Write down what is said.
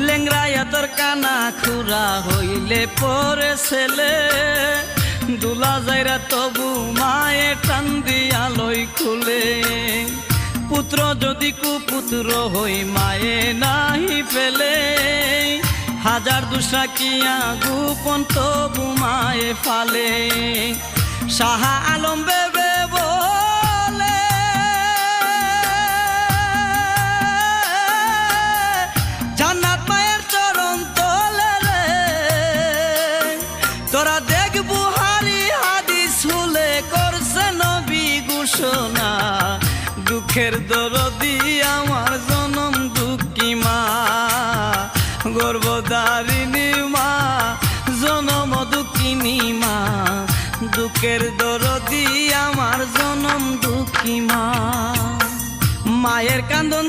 লেংরাইয়া তোর কানা খুরা হইলে পরে ছেলে দুলা যাইরা তবু মায়ে টান দিয়া লই খুলে পুত্র যদি কুপুত্র হই মায়ে নাহি ফেলে হাজার দুসা কিয়া গোপন তবু মায়ে ফালে শাহ আলম বেবে বলে জান্নাত মায়ের চরণ তলে রে তোরা দেখ বুহারি হাদিস হুলে করছে নবী ঘোষণা দুঃখের দরদি আমার জনম দুঃখী মা গর্ভধারিণী মা জনম দুঃখিনী মা দুঃখের দরদি আমার জনম দুঃখী মা মায়ের কান্দন